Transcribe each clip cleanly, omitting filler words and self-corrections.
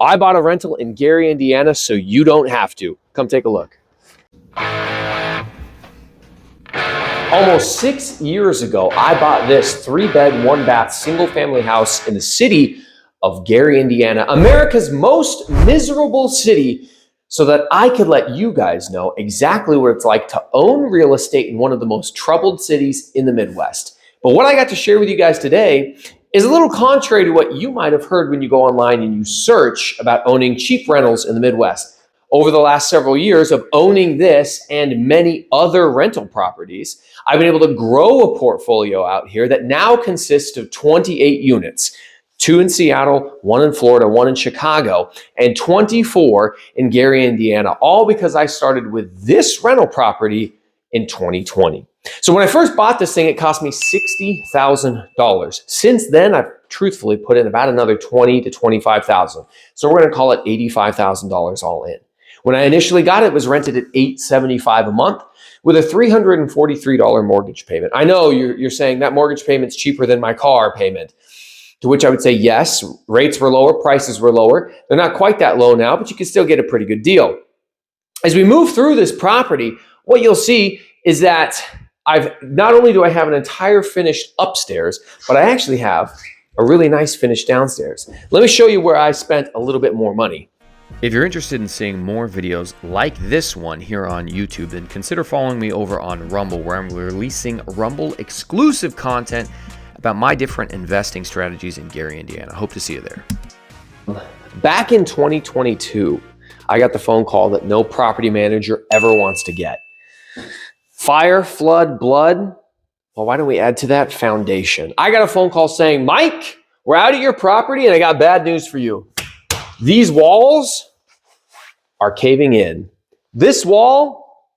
I bought a rental in Gary, Indiana, so you don't have to. Come take a look. Almost 6 years ago, I bought this 3-bed, 1-bath, single-family house in the city of Gary, Indiana, America's most miserable city, so that I could let you guys know exactly what it's like to own real estate in one of the most troubled cities in the Midwest. But what I got to share with you guys today is a little contrary to what you might have heard when you go online and you search about owning cheap rentals in the Midwest. Over the last several years of owning this and many other rental properties, I've been able to grow a portfolio out here that now consists of 28 units, 2 in Seattle, 1 in Florida, 1 in Chicago, and 24 in Gary, Indiana, all because I started with this rental property in 2020. So when I first bought this thing, it cost me $60,000. Since then, I've truthfully put in about another $20,000 to $25,000. So we're going to call it $85,000 all in. When I initially got it, it was rented at $875 a month with a $343 mortgage payment. I know you're saying that mortgage payment's cheaper than my car payment, to which I would say yes, rates were lower, prices were lower. They're not quite that low now, but you can still get a pretty good deal. As we move through this property, what you'll see is that not only do I have an entire finished upstairs, but I actually have a really nice finished downstairs. Let me show you where I spent a little bit more money. If you're interested in seeing more videos like this one here on YouTube, then consider following me over on Rumble, where I'm releasing Rumble exclusive content about my different investing strategies in Gary, Indiana. Hope to see you there. Back in 2022, I got the phone call that no property manager ever wants to get. Fire, flood, blood. Well, why don't we add to that foundation? I got a phone call saying, Mike, we're out at your property and I got bad news for you. These walls are caving in. This wall,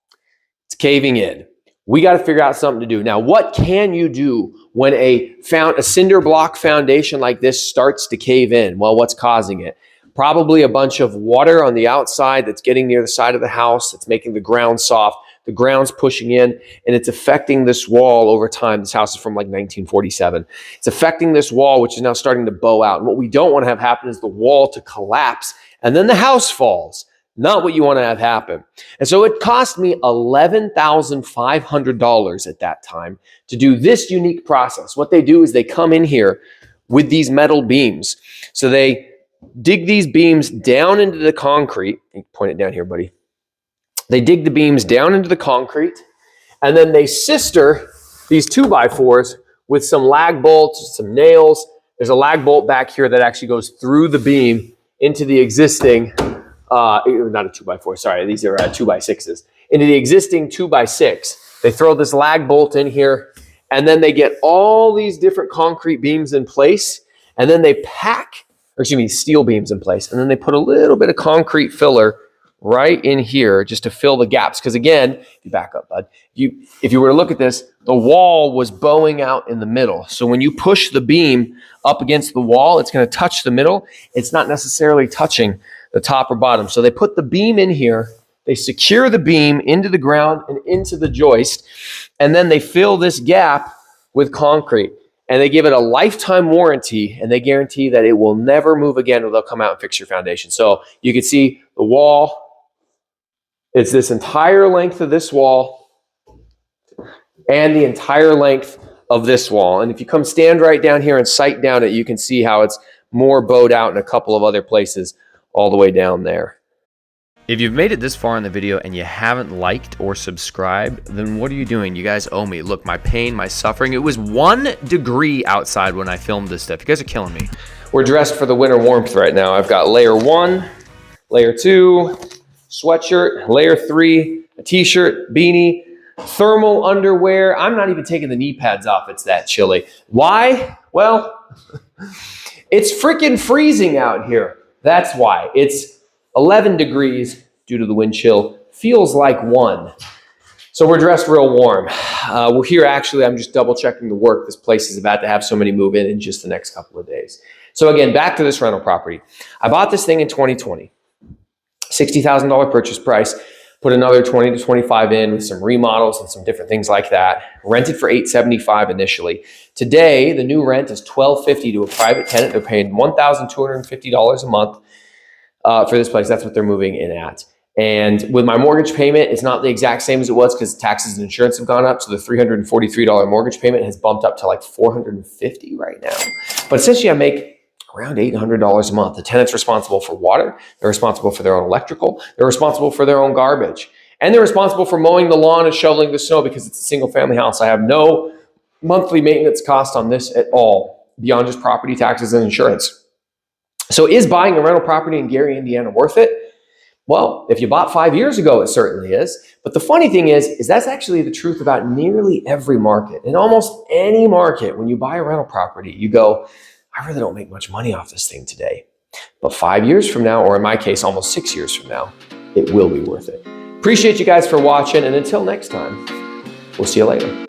it's caving in. We got to figure out something to do. Now, what can you do when a cinder block foundation like this starts to cave in? Well, what's causing it? Probably a bunch of water on the outside that's getting near the side of the house. That's making the ground soft. The ground's pushing in, and it's affecting this wall over time. This house is from like 1947. It's affecting this wall, which is now starting to bow out. And what we don't want to have happen is the wall to collapse, and then the house falls. Not what you want to have happen. And so it cost me $11,500 at that time to do this unique process. What they do is they come in here with these metal beams. So they dig these beams down into the concrete. Point it down here, buddy. They dig the beams down into the concrete, and then they sister these 2x4s with some lag bolts, some nails. There's a lag bolt back here that actually goes through the beam into the existing, not a 2x4, sorry, these are 2x6s, into the existing 2x6. They throw this lag bolt in here, and then they get all these different concrete beams in place, and then they steel beams in place, and then they put a little bit of concrete filler right in here just to fill the gaps. Because again, if you back up, bud, if you were to look at this, the wall was bowing out in the middle. So when you push the beam up against the wall, it's going to touch the middle. It's not necessarily touching the top or bottom. So they put the beam in here, they secure the beam into the ground and into the joist, and then they fill this gap with concrete. And they give it a lifetime warranty, and they guarantee that it will never move again, or they'll come out and fix your foundation. So you can see the wall. It's this entire length of this wall and the entire length of this wall. And if you come stand right down here and sight down it, you can see how it's more bowed out in a couple of other places all the way down there. If you've made it this far in the video and you haven't liked or subscribed, then what are you doing? You guys owe me. Look, my pain, my suffering. It was 1 degree outside when I filmed this stuff. You guys are killing me. We're dressed for the winter warmth right now. I've got layer 1, layer 2, sweatshirt, layer 3, a t-shirt, beanie, thermal underwear. I'm not even taking the knee pads off. It's that chilly. Why? Well, it's freaking freezing out here. That's why. It's 11 degrees due to the wind chill. Feels like 1. So we're dressed real warm. We're here actually, I'm just double checking the work. This place is about to have somebody move in just the next couple of days. So again, back to this rental property. I bought this thing in 2020. $60,000 purchase price, put another 20 to 25 in with some remodels and some different things like that. Rented for $875 initially. Today, the new rent is $1,250 to a private tenant. They're paying $1,250 a month. for this place. That's what they're moving in at. And with my mortgage payment, it's not the exact same as it was because taxes and insurance have gone up. So the $343 mortgage payment has bumped up to like $450 right now. But essentially I make around $800 a month. The tenant's responsible for water. They're responsible for their own electrical. They're responsible for their own garbage. And they're responsible for mowing the lawn and shoveling the snow because it's a single family house. I have no monthly maintenance cost on this at all beyond just property taxes and insurance. So is buying a rental property in Gary, Indiana worth it? Well, if you bought 5 years ago, it certainly is. But the funny thing is that's actually the truth about nearly every market. In almost any market, when you buy a rental property, you go, I really don't make much money off this thing today. But 5 years from now, or in my case, almost 6 years from now, it will be worth it. Appreciate you guys for watching. And until next time, we'll see you later.